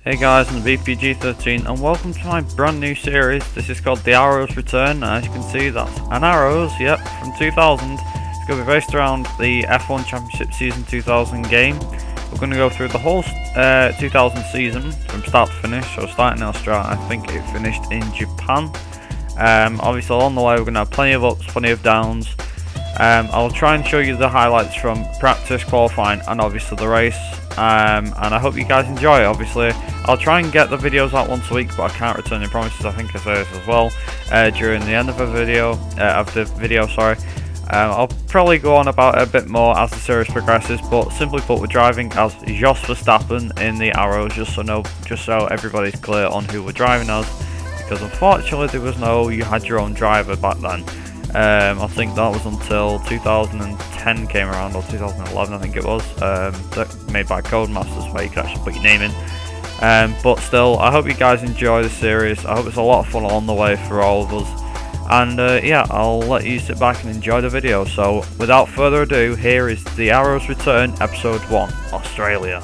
Hey guys, I'm VPG13 and welcome to my brand new series. This is called The Arrows Return. As you can see, that's an Arrows, yep, from 2000. It's going to be based around the F1 Championship Season 2000 game. We're going to go through the whole 2000 season from start to finish. So starting in Australia, I think it finished in Japan. Obviously along the way we're going to have plenty of ups, plenty of downs. I'll try and show you the highlights from practice, qualifying and obviously the race. And I hope you guys enjoy it. Obviously I'll try and get the videos out once a week, but I can't return any promises. I think I say this as well during the end of the video, sorry. I'll probably go on about it a bit more as the series progresses, but simply put, we're driving as Jos Verstappen in the Arrows, just so everybody's clear on who we're driving as, because unfortunately there was no you had your own driver back then. I think that was until 2010 came around, or 2011 I think it was, made by Codemasters, where you could actually put your name in. But still, I hope you guys enjoy the series. I hope it's a lot of fun along the way for all of us. And yeah, I'll let you sit back and enjoy the video. So without further ado, here is The Arrows Return, Episode 1, Australia.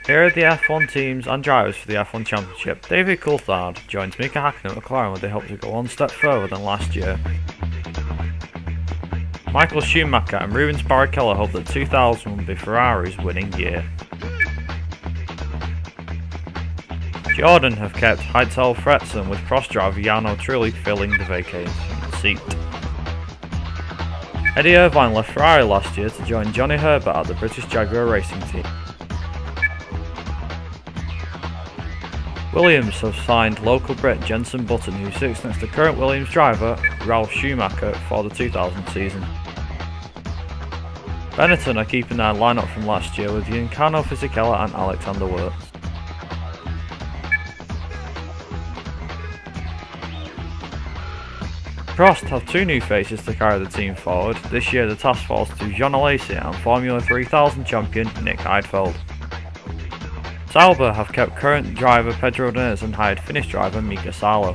Here are the F1 teams and drivers for the F1 Championship. David Coulthard joins Mika Hakkinen at McLaren, where they hope to go one step further than last year. Michael Schumacher and Rubens Barrichello hope that 2000 will be Ferrari's winning year. Jordan have kept Heitel Fretson, with Prost driver Jarno Trulli filling the vacated seat. Eddie Irvine left Ferrari last year to join Johnny Herbert at the British Jaguar racing team. Williams have signed local Brit Jenson Button, who sits next to current Williams driver Ralf Schumacher for the 2000 season. Benetton are keeping their lineup from last year with Giancarlo Fisichella and Alexander Wurz. Prost have two new faces to carry the team forward. This year the task falls to John Alesi and Formula 3000 champion Nick Heidfeld. Sauber have kept current driver Pedro and hired Finnish driver Mika Salo.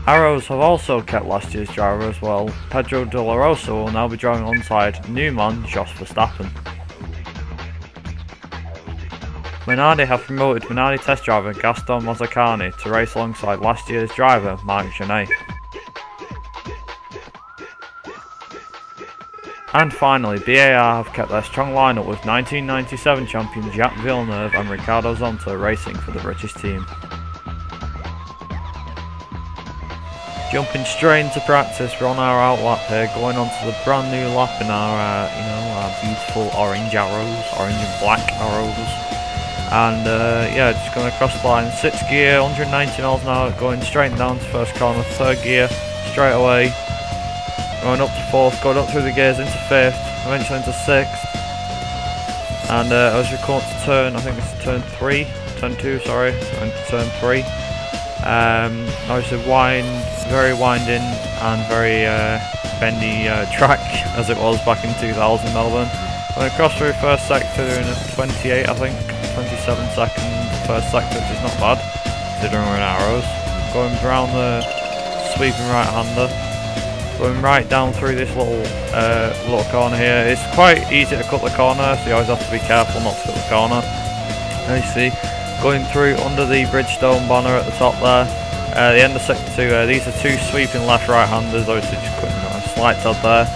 Arrows have also kept last year's driver as well. Pedro de la Rosa will now be driving alongside new man Jos Verstappen. Minardi have promoted Minardi test driver Gaston Mazzacani to race alongside last year's driver Marc Genet. And finally, BAR have kept their strong lineup with 1997 champion Jacques Villeneuve and Ricardo Zonta racing for the British team. Jumping straight into practice, we're on our outlap here, going on to the brand new lap in our, our beautiful orange arrows, orange and black arrows. And yeah, just going across the line, 6th gear, 190 miles an hour, going straight down to first corner, 3rd gear, straight away. Going up to 4th, going up through the gears into 5th, eventually into 6th. And as you come up to turn, I think it's turn 2, sorry, going to turn 3. Obviously very winding and very bendy track as it was back in 2000 Melbourne. Going across through first sector in a 28, I think, 27 second first sector, which is not bad considering we're in Arrows. Going around the sweeping right-hander. Going right down through this little corner here. It's quite easy to cut the corner, so you always have to be careful not to cut the corner. As you see, going through under the Bridgestone banner at the top there. The end of sector 2, these are two sweeping left-right-handers, obviously just putting a slight tad there.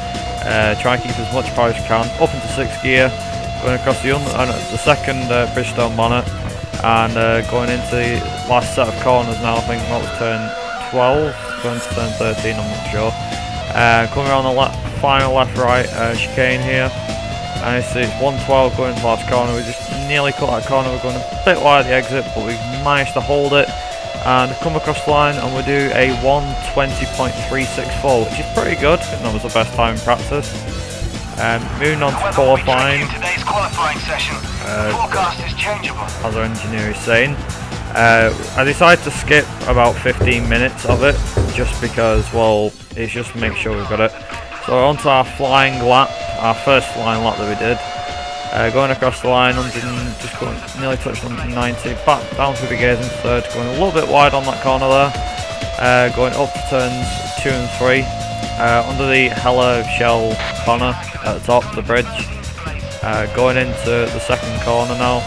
Try and keep as much power as you can. Up into 6th gear, going across the second Bridgestone banner, and going into the last set of corners now. I think that was turn 12, going to turn 13, I'm not sure. Coming around the final left-right chicane here. And it's 112 going to the last corner. We just nearly cut that corner. We're going a bit wide the exit, but we managed to hold it and come across the line, and we do a 1:20.364, which is pretty good. I think that was the best time in practice. Moving on to qualifying. Today's qualifying session. Forecast is changeable. As our engineer is saying. I decided to skip about 15 minutes of it, just because, well, it's just to make sure we've got it. So onto our flying lap, our first flying lap that we did. Going across the line, just going, nearly touched 190, back down through the gears in third, going a little bit wide on that corner there. Going up to turns 2 and 3, under the Hella Shell corner at the top of the bridge. Going into the second corner now,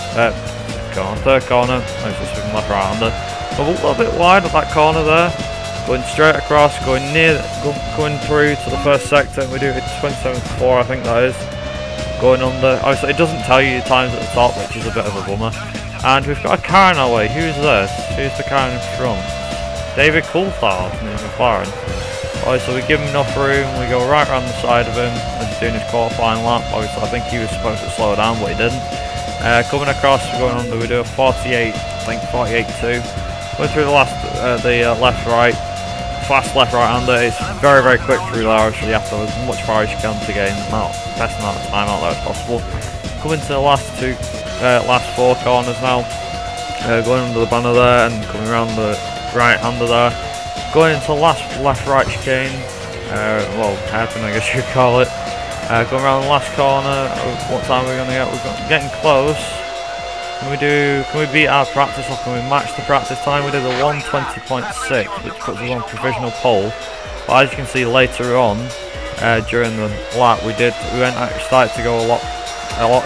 third corner, I was just left right hander. So a little bit wide at that corner there, going straight across, going through to the first sector, and we do a 27.4, I think that is. Going under, obviously it doesn't tell you your times at the top, which is a bit of a bummer. And we've got a car in our way. Who's this? Who's the car in front? David Coulthard in his McLaren. Obviously we give him enough room, we go right around the side of him as he's doing his qualifying lap. Obviously I think he was supposed to slow down, but he didn't. Coming across, we're going under, we do a 48, I think 48.2. Going through the left-right. Fast left-right-hander. It's very, very quick through there. Obviously, you have to go as much far as you can to gain the best amount of time out there as possible. Coming to the last four corners now. Going under the banner there and coming around the right-hander there. Going into the last left-right chicane. Well, hairpin, I guess you could call it. Going around the last corner. What time are we going to get? We're getting close. Can we beat our practice, or can we match the practice time? We did a 1:20.6, which puts us on provisional pole. But as you can see later on, during the lap, we started to go a lot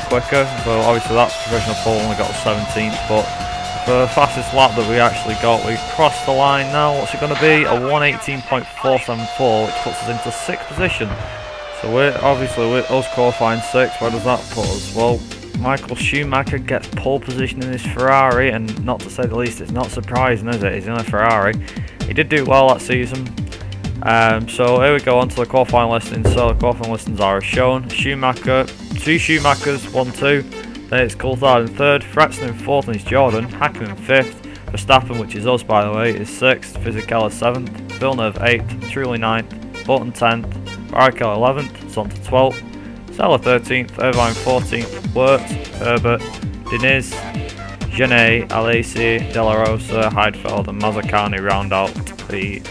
quicker. So obviously that provisional pole only got 17th, but for the fastest lap that we actually got, we crossed the line now. What's it going to be? A 1:18.474, which puts us into 6th position. So we're obviously with us qualifying 6th. Where does that put us? Well, Michael Schumacher gets pole position in his Ferrari, and not to say the least, it's not surprising, is it? He's in a Ferrari. He did do well that season. So here we go on to the qualifying listings. So the qualifying listings are as shown. Schumacher, 2 Schumachers, 1-2. Then it's Coulthard in 3rd, Fretson in 4th, and it's Jordan. Hakkinen in 5th. Verstappen, which is us by the way, is 6th. Fisichella 7th. Villeneuve 8th. Trulli 9th. Button 10th. Barrichello 11th. It's on to 12th. Sella 13th, Irvine 14th, Wirtz, Herbert, Diniz, Genet, Alesi, De La Rosa, Heidfeld and Mazzacani round out the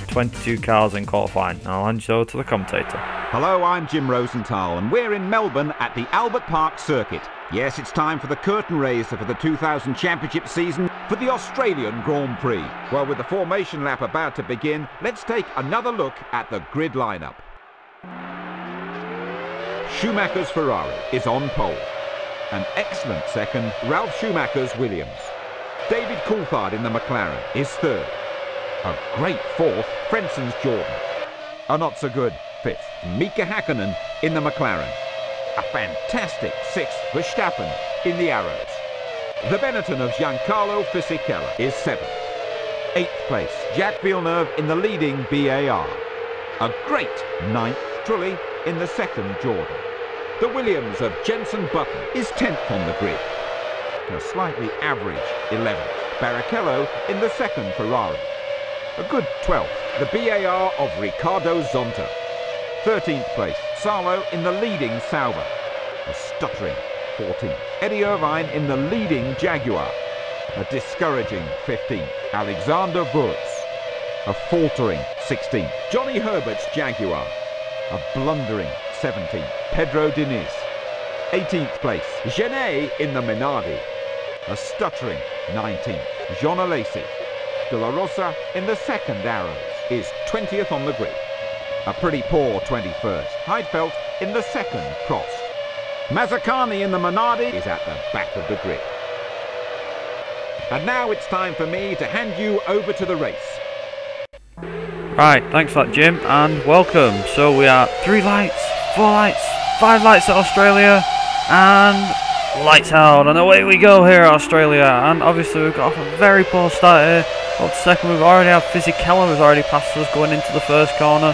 22 cars in qualifying. Now I'll hand you over to the commentator. Hello, I'm Jim Rosenthal and we're in Melbourne at the Albert Park circuit. Yes, it's time for the curtain raiser for the 2000 championship season for the Australian Grand Prix. Well, with the formation lap about to begin, let's take another look at the grid lineup. Schumacher's Ferrari is on pole. An excellent second, Ralf Schumacher's Williams. David Coulthard in the McLaren is 3rd. A great 4th, Frenson's Jordan. A not so good 5th, Mika Hakkinen in the McLaren. A fantastic 6th, Verstappen in the Arrows. The Benetton of Giancarlo Fisichella is 7th. 8th place, Jacques Villeneuve in the leading BAR. A great 9th, Trulli in the 2nd Jordan. The Williams of Jenson Button is 10th on the grid. A slightly average 11th, Barrichello in the 2nd Ferrari. A good 12th, the BAR of Ricardo Zonta. 13th place, Salo in the leading Sauber. A stuttering 14th, Eddie Irvine in the leading Jaguar. A discouraging 15th, Alexander Wurz. A faltering 16th, Johnny Herbert's Jaguar. A blundering 17th, Pedro Diniz. 18th place, Genet in the Minardi. A stuttering 19th, Jean Alesi. De La Rosa in the 2nd Arrows is 20th on the grid. A pretty poor 21st, Heidfeld in the 2nd Prost. Mazzacani in the Minardi is at the back of the grid. And now it's time for me to hand you over to the race. Right, thanks for that, Jim, and welcome. So we are 3 lights, 4 lights, 5 lights at Australia, and Lights out, and away we go here, Australia. And obviously we've got off a very poor start here. Got to second, we've already had Fisichella who's already passed us going into the first corner.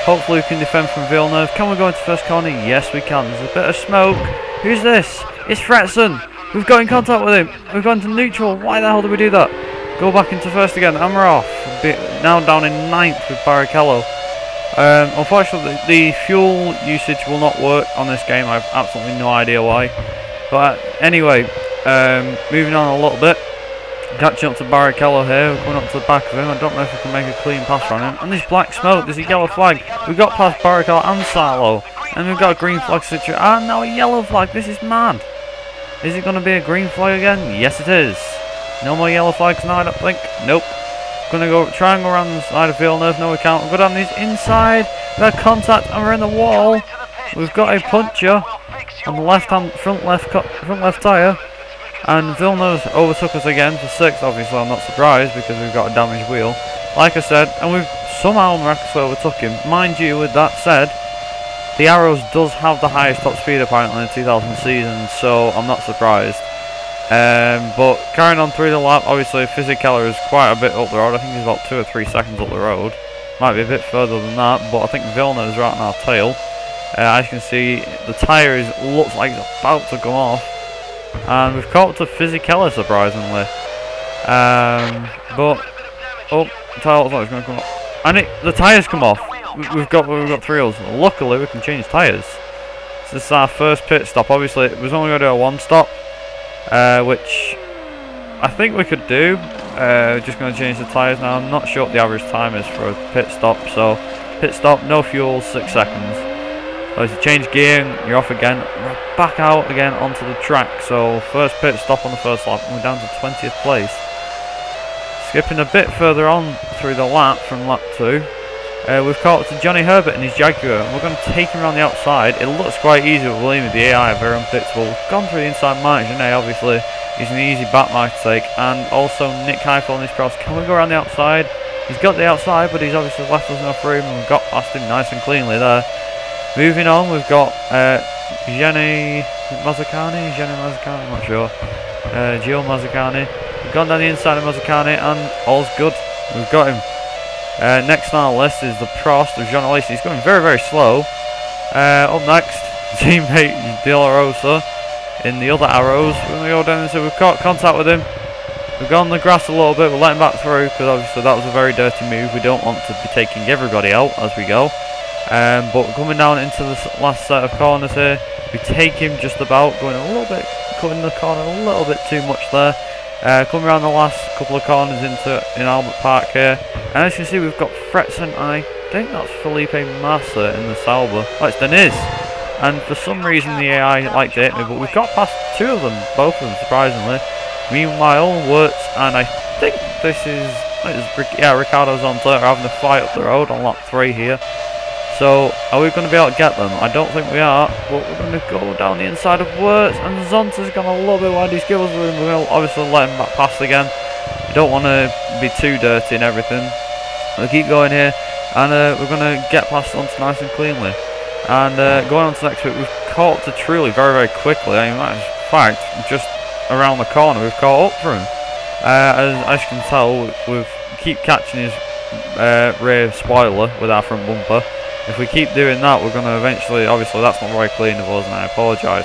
Hopefully we can defend from Villeneuve. Can we go into first corner? Yes we can. There's a bit of smoke. Who's this? It's Fretson. We've got in contact with him. We've gone to neutral. Why the hell did we do that? Go back into first again, and we're off. Now down in 9th with Barrichello. Unfortunately, the fuel usage will not work on this game. I have absolutely no idea why. But anyway, moving on a little bit. Catching up to Barrichello here. We're coming up to the back of him. I don't know if we can make a clean pass on him. And there's black smoke. There's a yellow flag. We've got past Barrichello and Salo. And we've got a green flag situation. And now a yellow flag. This is mad. Is it going to be a green flag again? Yes, it is. No more yellow flags now, I don't think. Nope. Gonna go try and go around the side of Villeneuve. No, we can't. We've got on these inside. We've got contact and we're in the wall. We've got a puncher on the left hand front left tyre. And Villeneuve overtook us again for 6th. Obviously, I'm not surprised because we've got a damaged wheel. Like I said, and we've somehow miraculously overtook him. Mind you, with that said, the Arrows does have the highest top speed apparently in the 2000 season, so I'm not surprised. But carrying on through the lap, obviously Fisichella is quite a bit up the road. I think he's about 2 or 3 seconds up the road. Might be a bit further than that, but I think Villeneuve is right on our tail. As you can see, the tyre looks like it's about to come off. And we've caught up to Fisichella surprisingly. But oh, the tyre looks like it's going to come off. And the tyres come off. We've got 3 wheels. Luckily we can change tyres. So this is our first pit stop. Obviously it was only going to do a 1 stop. Which I think we could do. Just going to change the tyres now. I'm not sure what the average time is for a pit stop. So pit stop, no fuel, 6 seconds. So you change gear, you're off again. We're back out again onto the track. So first pit stop on the first lap, and we're down to 20th place. Skipping a bit further on through the lap from lap 2. We've caught up to Johnny Herbert and his Jaguar, and we're going to take him around the outside. It looks quite easy, but believe me, the AI are very unpredictable. We've gone through the inside Mark Genet, obviously. He's an easy back mark to take, and also Nick Heifel on his cross. Can we go around the outside? He's got the outside, but he's obviously left us enough room, and we've got past him nice and cleanly there. Moving on, we've got Jenny Mazzacani, I'm not sure. Gio Mazzacani. We've gone down the inside of Mazzacani, and all's good. We've got him. Next on our list is the Prost of Jean Alesi. He's going very, very slow. Up next, teammate De La Rosa in the other Arrows. We're going to go down and say we've got contact with him. We've gone on the grass a little bit. We'll let him back through because obviously that was a very dirty move. We don't want to be taking everybody out as we go. But coming down into the last set of corners here, we take him just about, going a little bit, cutting the corner a little bit too much there. Coming around the last couple of corners in Albert Park here, and as you can see we've got Fretson, and I think that's Felipe Massa in the Sauber. Oh, it's Deniz, and for some reason the AI like to hit me, but we've got past 2 of them, both of them surprisingly. Meanwhile, Wirtz and I think this is Ricardo Zonta are having a fight up the road on lap 3 here. So, are we going to be able to get them? I don't think we are, but we're going to go down the inside of Wirtz, and Zonta's gone a little bit wide. He's given us room. We're going to obviously let him back past again. We don't want to be too dirty and everything. We'll keep going here, and we're going to get past Zonta nice and cleanly. And going on to the next bit, we've caught up to Trulli very, very quickly. I mean, in fact, just around the corner, we've caught up for him. As you can tell, we keep catching his rear spoiler with our front bumper. If we keep doing that, we're going to eventually, obviously that's not very clean of us, and I apologise,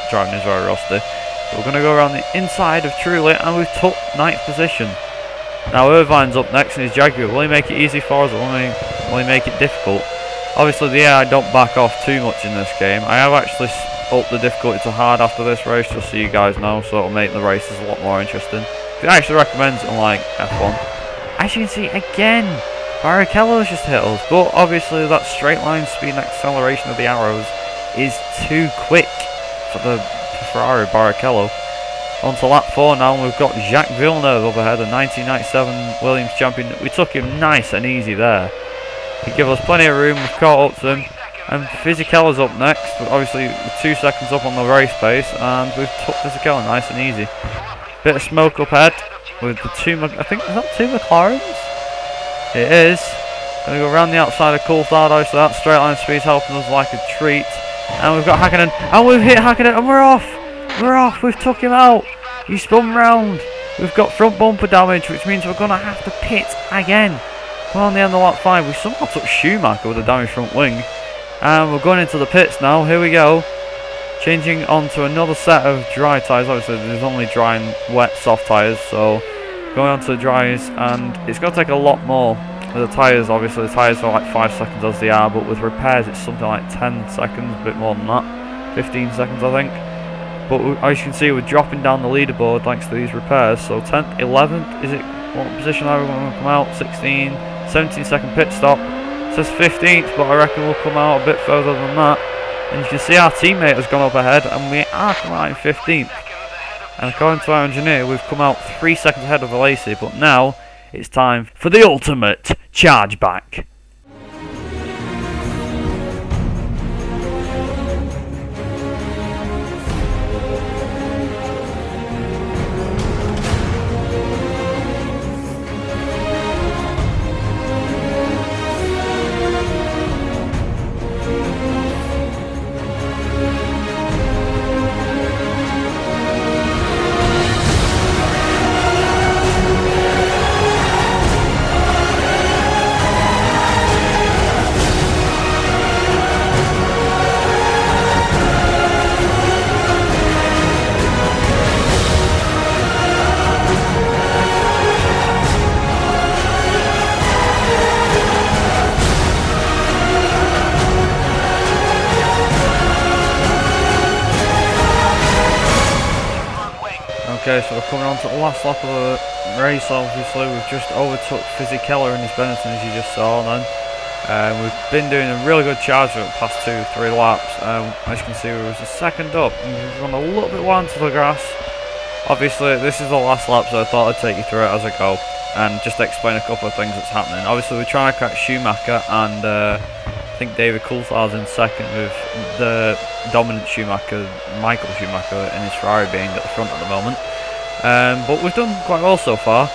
driving is very rusty. But we're going to go around the inside of Trulli, and we've took 9th position. Now Irvine's up next in his Jaguar. Will he make it easy for us, or will he make it difficult? Obviously the AI don't back off too much in this game. I have actually upped the difficulty to hard after this race, just so you guys know, so it'll make the races a lot more interesting. It actually recommends it unlike F1. As you can see again, Barrichello's just hit us, but obviously that straight line speed and acceleration of the Arrows is too quick for the Ferrari Barrichello. On to lap 4 now, and we've got Jacques Villeneuve up ahead, the 1997 Williams champion. We took him nice and easy there. He gave us plenty of room, we've caught up to him, and Fisichella's up next, but obviously 2 seconds up on the race pace, and we've took Fisichella nice and easy. Bit of smoke up ahead with the 2, I think, is that 2 McLarens? It is. Going to go around the outside of Coulthard, so that straight line speed's helping us like a treat. And we've got Hakkinen, and we've hit Hakkinen, and we're off! We're off. We've took him out. He spun round. We've got front bumper damage, which means we're going to have to pit again. We're on the end of lap 5. We somehow took Schumacher with a damaged front wing. And we're going into the pits now. Here we go. Changing onto another set of dry tyres. Obviously, there's only dry and wet soft tyres. So, going on to the dries. And it's going to take a lot more. The tyres, obviously, the tyres are like 5 seconds as they are. But with repairs, it's something like 10 seconds. A bit more than that. 15 seconds, I think. But as you can see, we're dropping down the leaderboard thanks to these repairs. So 10th, 11th, is it what position are we going to come out? 16, 17 second pit stop. It says 15th, but I reckon we'll come out a bit further than that. And you can see our teammate has gone up ahead, and we are coming out in 15th. And according to our engineer, we've come out 3 seconds ahead of Lacey. But now it's time for the ultimate charge back. Okay, so we're coming on to the last lap of the race. Obviously, we've just overtook Fisichella and his Benetton, as you just saw then. We've been doing a really good charge for the past 2-3 laps. As you can see, we was a second up, and we've gone a little bit wide to the grass. Obviously, this is the last lap, so I thought I'd take you through it as I go, and just explain a couple of things that's happening. Obviously, we're trying to catch Schumacher, and I think David Coulthard's in second, with the dominant Schumacher, Michael Schumacher, in his Ferrari being at the front at the moment. But we've done quite well so far.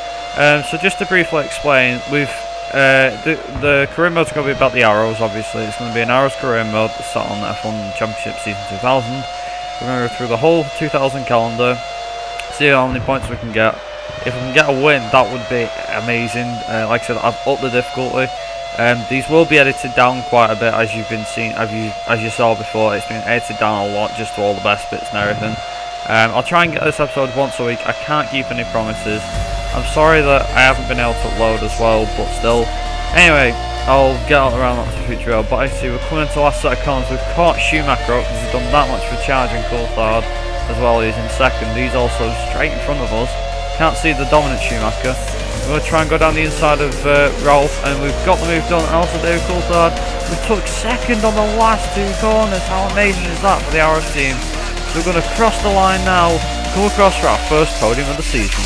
So just to briefly explain, we've the career mode's going to be about the arrows. Obviously, it's going to be an arrows career mode that's set on F1 Championship Season 2000. We're going to go through the whole 2000 calendar, see how many points we can get. If we can get a win, that would be amazing. Like I said, I've upped the difficulty. These will be edited down quite a bit, as you've been seeing, as you saw before. It's been edited down a lot, just to all the best bits and everything. I'll try and get this episode once a week. I can't keep any promises. I'm sorry that I haven't been able to upload as well, but still. Anyway, I'll get out around that to future. But I see we're coming into the last set of corners. We've caught Schumacher up because he's done that much for charging Coulthard as well. He's in second. He's also straight in front of us. Can't see the dominant Schumacher. We're going to try and go down the inside of Ralph, and we've got the move done. And also David Coulthard, we took second on the last 2 corners. How amazing is that for the RS team? So we're going to cross the line now, come across for our first podium of the season.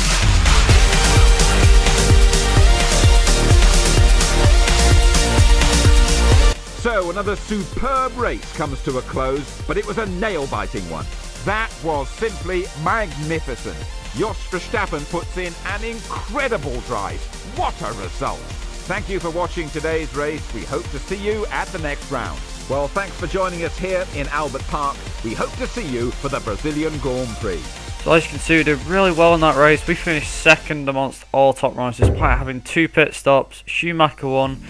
So another superb race comes to a close, but it was a nail-biting one. That was simply magnificent. Jos Verstappen puts in an incredible drive. What a result! Thank you for watching today's race. We hope to see you at the next round. Well, thanks for joining us here in Albert Park. We hope to see you for the Brazilian Grand Prix. So as you can see, we did really well in that race. We finished second amongst all top runners despite having 2 pit stops. Schumacher won.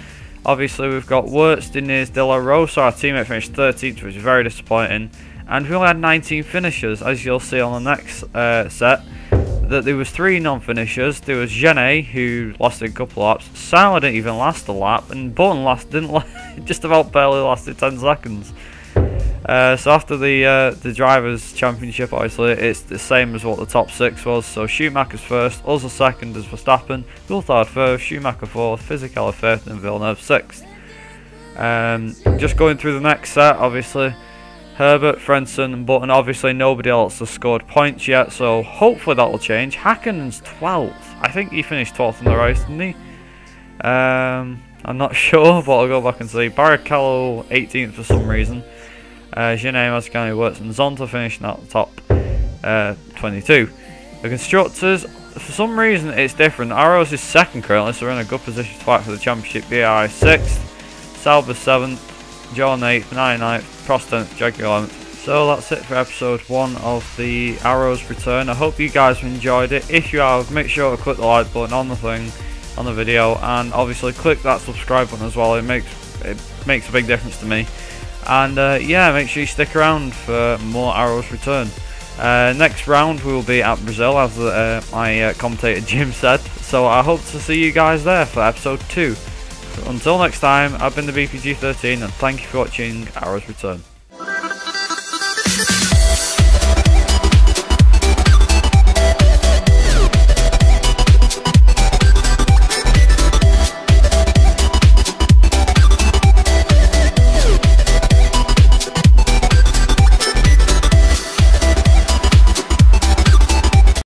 Obviously, we've got Wirtz, Diniz, De La Rosa. Our teammate finished 13th, which is very disappointing. And we only had 19 finishers, as you'll see on the next set. That there was 3 non-finishers. There was Genet, who lasted a couple of laps. Sala didn't even last a lap, and Button just about barely lasted 10 seconds. So after the drivers' championship, obviously it's the same as what the top 6 was. So Schumacher's first, us a second as Verstappen, Coulthard first, Schumacher 4th, Fisichella 5th, and Villeneuve 6th. Just going through the next set, obviously. Herbert, Frentzen and Button, obviously nobody else has scored points yet, so hopefully that will change. Hackenen's 12th. I think he finished 12th in the race, didn't he? I'm not sure, but I'll go back and see. Barrichello 18th for some reason. Genet, Mascani, Wirtz and Zonta finishing at the top 22. The constructors, for some reason it's different. Arrows is second currently, so we're in a good position to fight for the championship. BI 6th, Sauber 7th, John 8th, 9th, Prost 10th, Jaguar 11th, So that's it for episode 1 of the Arrows Return. I hope you guys have enjoyed it. If you have, make sure to click the like button on the thing, on the video, and obviously click that subscribe button as well. It makes a big difference to me. And yeah, make sure you stick around for more Arrows Return. Next round we will be at Brazil, as my commentator Jim said. So I hope to see you guys there for episode 2. So until next time, I've been the BPG13, and thank you for watching Arrows Return.